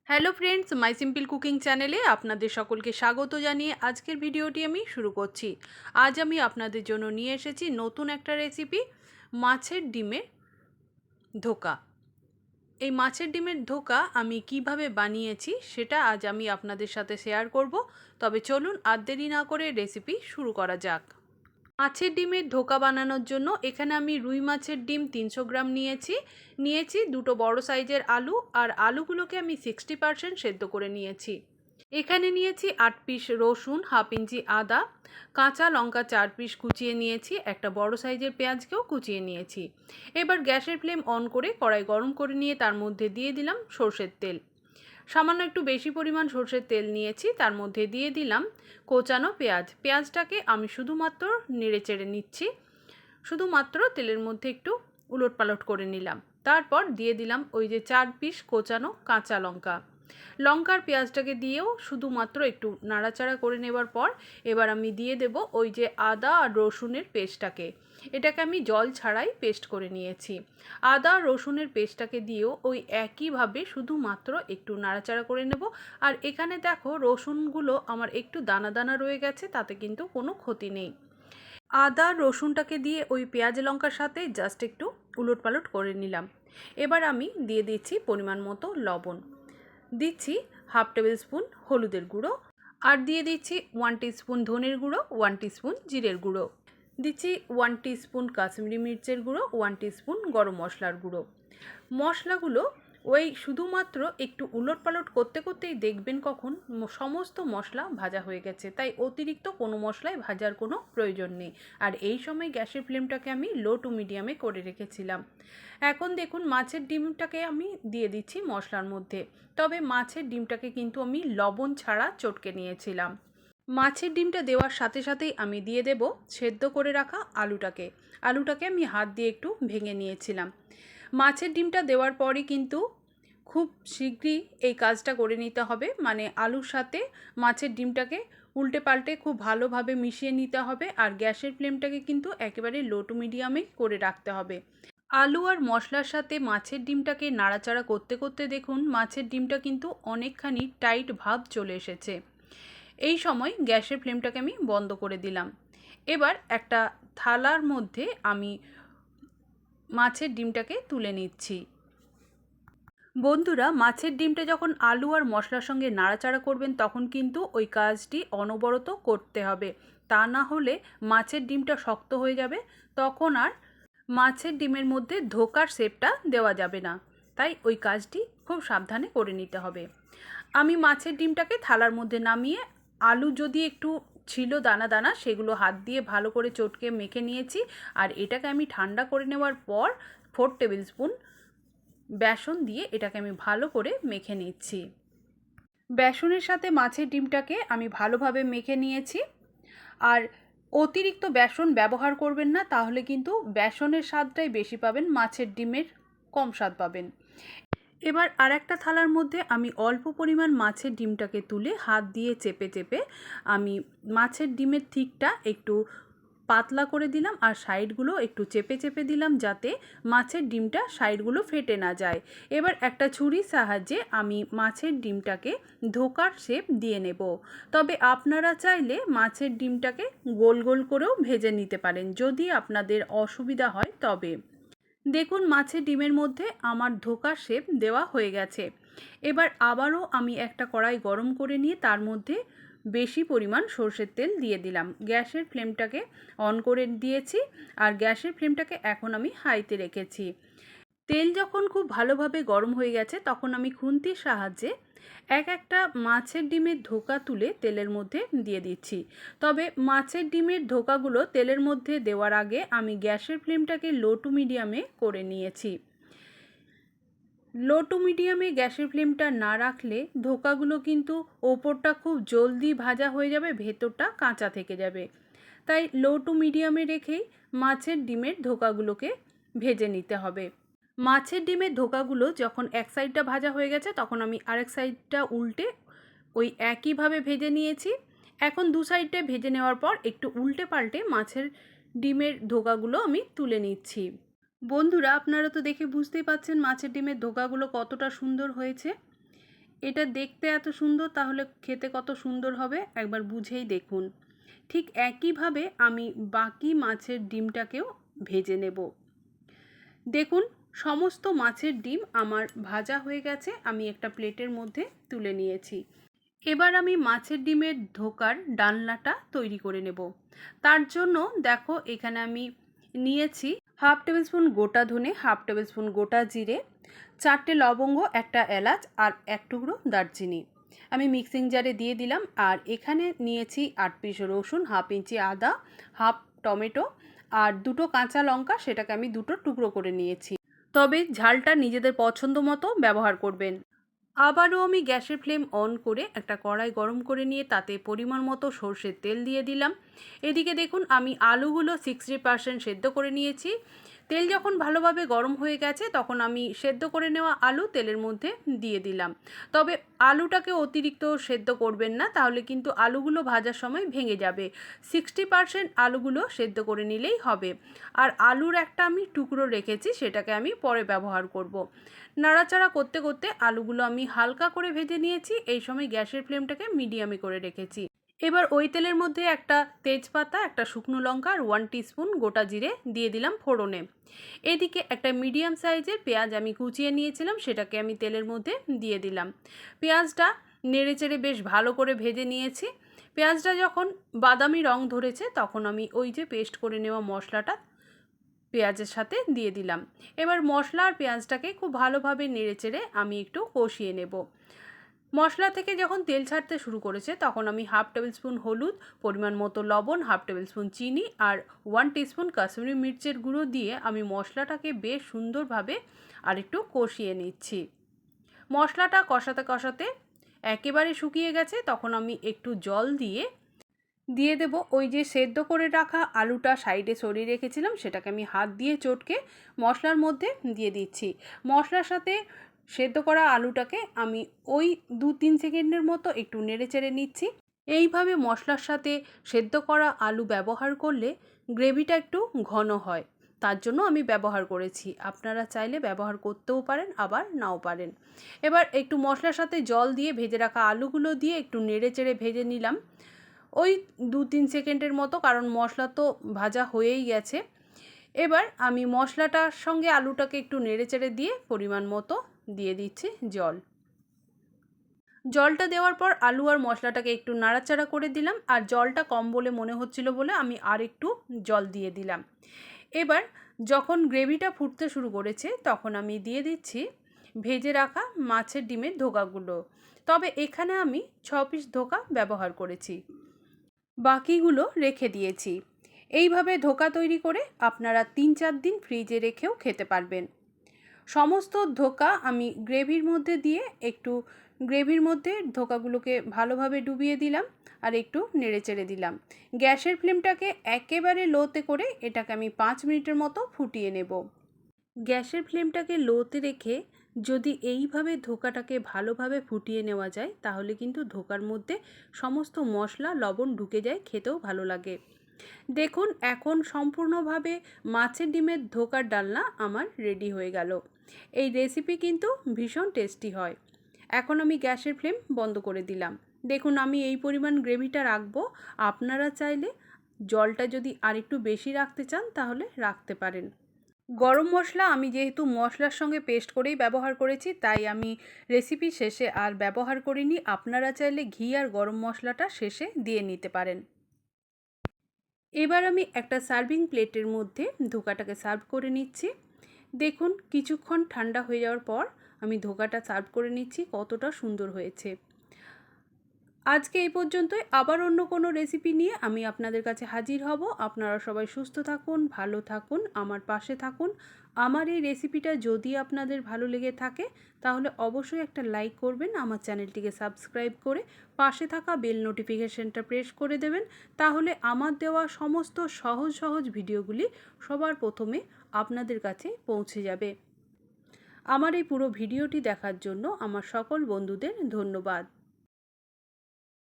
Hello friends, মাই simple cooking চ্যানেলে আপনাদের সকলকে স্বাগত জানিয়ে আজকের ভিডিওটি আমি শুরু করছি। আজ আমি আপনাদের জন্য নিয়ে এসেছি নতুন একটা রেসিপি, মাছের ডিমের ধোকা। এই মাছের ডিমের ধোকা আমি কিভাবে বানিয়েছি সেটা আজ আমি আপনাদের সাথে শেয়ার করব। তবে চলুন আর দেরি না করে রেসিপি শুরু করা যাক। মাছের ডিমের ধোকা বানানোর জন্য এখানে আমি রুই মাছের ডিম 300 গ্রাম নিয়েছি দুটো বড় সাইজের আলু, আর আলুগুলোকে আমি 60% সেদ্ধ করে নিয়েছি। এখানে নিয়েছি 8 পিস রসুন, হাফ ইঞ্চি আদা, কাঁচা লঙ্কা 4 পিস কুচিয়ে নিয়েছি, একটা বড় সাইজের পেঁয়াজকেও কুচিয়ে নিয়েছি। এবার গ্যাসের ফ্লেম অন করে কড়াই গরম করে নিয়ে তার মধ্যে দিয়ে দিলাম সর্ষের তেল। সামান্য একটু বেশি পরিমাণ সর্ষের তেল নিয়েছি, তার মধ্যে দিয়ে দিলাম কোচানো পেঁয়াজটাকে আমি শুধুমাত্র নেড়েচেড়ে নিচ্ছি, শুধুমাত্র তেলের মধ্যে একটু উলটপালট করে নিলাম। তারপর দিয়ে দিলাম ওই যে 4 পিস কোচানো কাঁচা লঙ্কার পেঁয়াজটাকে দিয়েও শুধুমাত্র একটু নাড়াচাড়া করে নেবার পর এবার আমি দিয়ে দেব ওই যে আদা আর রসুনের পেস্টটাকে। এটাকে আমি জল ছাড়াই পেস্ট করে নিয়েছি। আদা রসুনের পেস্টটাকে দিয়েও ওই একইভাবে শুধুমাত্র একটু নাড়াচাড়া করে নেব। আর এখানে দেখো রসুনগুলো আমার একটু দানা দানা রয়ে গেছে, তাতে কিন্তু কোনো ক্ষতি নেই। আদা রসুনটাকে দিয়ে ওই পেঁয়াজ লঙ্কার সাথে জাস্ট একটু উলটপালট করে নিলাম। এবার আমি দিয়ে দিচ্ছি পরিমাণ মতো লবণ, দিচ্ছি হাফ টেবিল স্পুন হলুদের গুঁড়ো, আর দিয়ে দিচ্ছি 1 টিস্পুন ধনের গুঁড়ো, 1 টিস্পুন জিরের গুঁড়ো, দিচ্ছি 1 টিস্পুন কাশ্মীরি মির্চের গুঁড়ো, 1 টিস্পুন গরম মশলার গুঁড়ো। মশলাগুলো ওই শুধুমাত্র একটু উলটপালট করতে করতেই দেখবেন কখন সমস্ত মশলা ভাজা হয়ে গেছে, তাই অতিরিক্ত কোনো মশলায় ভাজার কোনো প্রয়োজন নেই। আর এই সময় গ্যাসের ফ্লেমটাকে আমি লো টু মিডিয়ামে করে রেখেছিলাম। এখন দেখুন মাছের ডিমটাকে আমি দিয়ে দিচ্ছি মশলার মধ্যে, তবে মাছের ডিমটাকে কিন্তু আমি লবণ ছাড়া চটকে নিয়েছিলাম। মাছের ডিমটা দেওয়ার সাথে সাথেই আমি দিয়ে দেব সেদ্ধ করে রাখা আলুটাকে আমি হাত দিয়ে একটু ভেঙে নিয়েছিলাম। মাছের ডিমটা দেওয়ার পরই কিন্তু খুব শীঘ্রই এই কাজটা করে নিতে হবে, মানে আলুর সাথে মাছের ডিমটাকে উল্টে পাল্টে খুব ভালোভাবে মিশিয়ে নিতে হবে। আর গ্যাসের ফ্লেমটাকে কিন্তু একেবারে লো টু মিডিয়ামে করে রাখতে হবে। আলু আর মশলার সাথে মাছের ডিমটাকে নাড়াচাড়া করতে করতে দেখুন মাছের ডিমটা কিন্তু অনেকখানি টাইট ভাব চলে এসেছে। এই সময় গ্যাসের ফ্লেমটাকে আমি বন্ধ করে দিলাম। এবার একটা থালার মধ্যে আমি মাছের ডিমটাকে তুলে নিচ্ছি। বন্ধুরা, মাছের ডিমটা যখন আলু আর মশলার সঙ্গে নাড়াচাড়া করবেন তখন কিন্তু ওই কাজটি অনবরত করতে হবে, তা না হলে মাছের ডিমটা শক্ত হয়ে যাবে, তখন আর মাছের ডিমের মধ্যে ধোকার শেপটা দেওয়া যাবে না। তাই ওই কাজটি খুব সাবধানে করে নিতে হবে। আমি মাছের ডিমটাকে থালার মধ্যে নামিয়ে আলু যদি একটু ছিল দানা দানা সেগুলো হাত দিয়ে ভালো করে চটকে মেখে নিয়েছি। আর এটাকে আমি ঠান্ডা করে নেওয়ার পর 4 টেবিল স্পুন বেসন দিয়ে এটাকে আমি ভালো করে মেখে নিচ্ছি। বেসনের সাথে মাছের ডিমটাকে আমি ভালোভাবে মেখে নিয়েছি। আর অতিরিক্ত বেসন ব্যবহার করবেন না, তাহলে কিন্তু বেসনের স্বাদটাই বেশি পাবেন, মাছের ডিমের কম স্বাদ পাবেন। এবার আর একটা থালার মধ্যে আমি অল্প পরিমাণ মাছের ডিমটাকে তুলে হাত দিয়ে চেপে চেপে আমি মাছের ডিমের থিকটা একটু পাতলা করে দিলাম, আর সাইডগুলো একটু চেপে চেপে দিলাম যাতে মাছের ডিমটা সাইডগুলো ফেটে না যায়। এবার একটা ছুরির সাহায্যে আমি মাছের ডিমটাকে ধোকার শেপ দিয়ে নেব। তবে আপনারা চাইলে মাছের ডিমটাকে গোল গোল করেও ভেজে নিতে পারেন, যদি আপনাদের অসুবিধা হয় তবে। দেখুন মাছের ডিমের মধ্যে আমার ধোকার শেপ দেওয়া হয়ে গেছে। এবার আবারও আমি একটা কড়াই গরম করে নিয়ে তার মধ্যে বেশি পরিমাণ সর্ষের তেল দিয়ে দিলাম। গ্যাসের ফ্লেমটাকে অন করে দিয়েছি, আর গ্যাসের ফ্লেমটাকে এখন আমি হাইতে রেখেছি। তেল যখন খুব ভালোভাবে গরম হয়ে গেছে তখন আমি খুন্তির সাহায্যে একটা মাছের ডিমের ধোকা তুলে তেলের মধ্যে দিয়ে দিচ্ছি। তবে মাছের ডিমের ধোকাগুলো তেলের মধ্যে দেওয়ার আগে আমি গ্যাসের ফ্লেমটাকে লো টু মিডিয়ামে করে নিয়েছি। লো টু মিডিয়ামে গ্যাসের ফ্লেমটা না রাখলে ধোকাগুলো কিন্তু ওপরটা খুব জলদি ভাজা হয়ে যাবে, ভেতরটা কাঁচা থেকে যাবে। তাই লো টু মিডিয়ামে রেখেই মাছের ডিমের ধোকাগুলোকে ভেজে নিতে হবে। মাছের ডিমের ধোকাগুলো যখন এক সাইডটা ভাজা হয়ে গেছে তখন আমি আরেক সাইডটা উল্টে ওই একইভাবে ভেজে নিয়েছি। এখন দু সাইডে ভেজে নেওয়ার পর একটু উল্টে পাল্টে মাছের ডিমের ধোকাগুলো আমি তুলে নিচ্ছি। বন্ধুরা, আপনারা তো দেখে বুঝতেই পাচ্ছেন মাছের ডিমের ধোকাগুলো কতটা সুন্দর হয়েছে। এটা দেখতে এত সুন্দর, তাহলে খেতে কত সুন্দর হবে একবার বুঝেই দেখুন। ঠিক একইভাবে আমি বাকি মাছের ডিমটাকেও ভেজে নেব। দেখুন, সমস্ত মাছের ডিম আমার ভাজা হয়ে গেছে, আমি একটা প্লেটের মধ্যে তুলে নিয়েছি। এবার আমি মাছের ডিমের ধোকার ডালনাটা তৈরি করে নেব। তার জন্য দেখো, এখানে আমি নিয়েছি 1/2 টেবিল স্পুন গোটা ধনে, 1/2 টেবিল স্পুন গোটা জিরে, 4টে লবঙ্গ, একটা এলাচ আর 1 টুকরো দারচিনি আমি মিক্সিং জারে দিয়ে দিলাম। আর এখানে নিয়েছি 8 পিস রসুন, 1/2 ইঞ্চি আদা, 1/2 টমেটো আর 2টো কাঁচা লঙ্কা, সেটাকে আমি 2টো টুকরো করে নিয়েছি। তবে ঝালটা নিজেদের পছন্দ মতো ব্যবহার করবেন। আবারও আমি গ্যাসের ফ্লেম অন করে একটা কড়াই গরম করে নিয়ে তাতে পরিমাণ মতো সর্ষের তেল দিয়ে দিলাম। এদিকে দেখুন, আমি আলুগুলো 60% সেদ্ধ করে নিয়েছি। তেল যখন ভালোভাবে গরম হয়ে গেছে তখন আমি সেদ্ধ করে নেওয়া আলু তেলের মধ্যে দিয়ে দিলাম। তবে আলুটাকে অতিরিক্ত সেদ্ধ করবেন না, তাহলে কিন্তু আলুগুলো ভাজার সময় ভেঙে যাবে। 60% আলুগুলো সেদ্ধ করে নিলেই হবে। আর আলুর একটা আমি টুকরো রেখেছি, সেটাকে আমি পরে ব্যবহার করব। নাড়াচাড়া করতে করতে আলুগুলো আমি হালকা করে ভেজে নিয়েছি। এই সময় গ্যাসের ফ্লেমটাকে মিডিয়ামে করে রেখেছি। এবার ওই তেলের মধ্যে একটা তেজপাতা, একটা শুকনো লঙ্কা আর 1 টিস্পুন গোটা জিরে দিয়ে দিলাম ফোড়নে। এদিকে একটা মিডিয়াম সাইজের পেঁয়াজ আমি কুচিয়ে নিয়েছিলাম, সেটাকে আমি তেলের মধ্যে দিয়ে দিলাম। পেঁয়াজটা নেড়েচেড়ে বেশ ভালো করে ভেজে নিয়েছি। পেঁয়াজটা যখন বাদামি রং ধরেছে তখন আমি ওই যে পেস্ট করে নেওয়া মশলাটা পেঁয়াজের সাথে দিয়ে দিলাম। এবার মশলা আর পেঁয়াজটাকে খুব ভালোভাবে নেড়েচেড়ে আমি একটু কষিয়ে নেব। মশলা থেকে যখন তেল ছাড়তে শুরু করেছে তখন আমি 1/2 টেবিল স্পুন হলুদ, পরিমাণ মতো লবণ, 1/2 টেবিল স্পুন চিনি আর 1 টিস্পুন কাশ্মীরি মির্চের গুঁড়ো দিয়ে আমি মশলাটাকে বেশ সুন্দরভাবে আর একটু কষিয়ে নিচ্ছি। মশলাটা কষাতে কষাতে একেবারে শুকিয়ে গেছে, তখন আমি একটু জল দিয়ে দেব ওই যে সেদ্ধ করে রাখা আলুটা সাইডে সরিয়ে রেখেছিলাম, সেটাকে আমি হাত দিয়ে চটকে মশলার মধ্যে দিয়ে দিচ্ছি। মশলার সাথে সেদ্ধ করা আলুটাকে আমি ওই 2-3 সেকেন্ডের মতো একটু নেড়েচেড়ে নিচ্ছি। এইভাবে মশলার সাথে সেদ্ধ করা আলু ব্যবহার করলে গ্রেভিটা একটু ঘন হয়, তার জন্য আমি ব্যবহার করেছি। আপনারা চাইলে ব্যবহার করতেও পারেন, আবার নাও পারেন। এবার একটু মশলার সাথে জল দিয়ে ভেজে রাখা আলুগুলো দিয়ে একটু নেড়েচেড়ে ভেজে নিলাম ওই 2-3 সেকেন্ডের মতো, কারণ মশলা তো ভাজা হয়েই গেছে। এবার আমি মশলাটার সঙ্গে আলুটাকে একটু নেড়েচেড়ে দিয়ে পরিমাণ মতো দিয়ে দিচ্ছি জল। জলটা দেওয়ার পর আলু আর মশলাটাকে একটু নাড়াচাড়া করে দিলাম, আর জলটা কম বলে মনে হচ্ছিল বলে আমি আর একটু জল দিয়ে দিলাম। এবার যখন গ্রেভিটা ফুটতে শুরু করেছে তখন আমি দিয়ে দিচ্ছি ভেজে রাখা মাছের ডিমের ধোকাগুলো। তবে এখানে আমি 6 পিস ধোকা ব্যবহার করেছি, বাকিগুলো রেখে দিয়েছি। এইভাবে ধোকা তৈরি করে আপনারা 3-4 দিন ফ্রিজে রেখেও খেতে পারবেন। সমস্ত ধোকা আমি গ্রেভির মধ্যে দিয়ে একটু গ্রেভির মধ্যে ধোকাগুলোকে ভালোভাবে ডুবিয়ে দিলাম আর একটু নেড়েচেড়ে দিলাম। গ্যাসের ফ্লেমটাকে একেবারে লোতে করে এটাকে আমি 5 মিনিটের মতো ফুটিয়ে নেব। গ্যাসের ফ্লেমটাকে লোতে রেখে যদি এইভাবে ধোকাটাকে ভালোভাবে ফুটিয়ে নেওয়া যায় তাহলে কিন্তু ধোকার মধ্যে সমস্ত মশলা লবণ ঢুকে যায়, খেতেও ভালো লাগে। দেখুন, এখন সম্পূর্ণভাবে মাছের ডিমের ধোকার ডালনা আমার রেডি হয়ে গেল। এই রেসিপি কিন্তু ভীষণ টেস্টি হয়। এখন আমি গ্যাসের ফ্লেম বন্ধ করে দিলাম। দেখুন, আমি এই পরিমাণ গ্রেভিটা রাখবো। আপনারা চাইলে জলটা যদি আরেকটু বেশি রাখতে চান তাহলে রাখতে পারেন। গরম মশলা আমি যেহেতু মশলার সঙ্গে পেস্ট করেই ব্যবহার করেছি, তাই আমি রেসিপি শেষে আর ব্যবহার করিনি। আপনারা চাইলে ঘি আর গরম মশলাটা শেষে দিয়ে নিতে পারেন। এবার আমি একটা সার্ভিং প্লেটের মধ্যে ধোকাটাকে সার্ভ করে নিচ্ছি। দেখুন, কিছুক্ষণ ঠান্ডা হয়ে যাওয়ার পর আমি ধোকাটা সার্ভ করে নিচ্ছি, কতটা সুন্দর হয়েছে। আজকে এই পর্যন্তই। আবার অন্য কোনো রেসিপি নিয়ে আমি আপনাদের কাছে হাজির হব। আপনারা সবাই সুস্থ থাকুন, ভালো থাকুন, আমার পাশে থাকুন। আমার এই রেসিপিটা যদি আপনাদের ভালো লেগে থাকে তাহলে অবশ্যই একটা লাইক করবেন, আমার চ্যানেলটিকে সাবস্ক্রাইব করে পাশে থাকা বেল নোটিফিকেশনটা প্রেস করে দেবেন। তাহলে আমার দেওয়া সমস্ত সহজ সহজ ভিডিওগুলি সবার প্রথমে আপনাদের কাছে পৌঁছে যাবে। আমার এই পুরো ভিডিওটি দেখার জন্য আমার সকল বন্ধুদের ধন্যবাদ।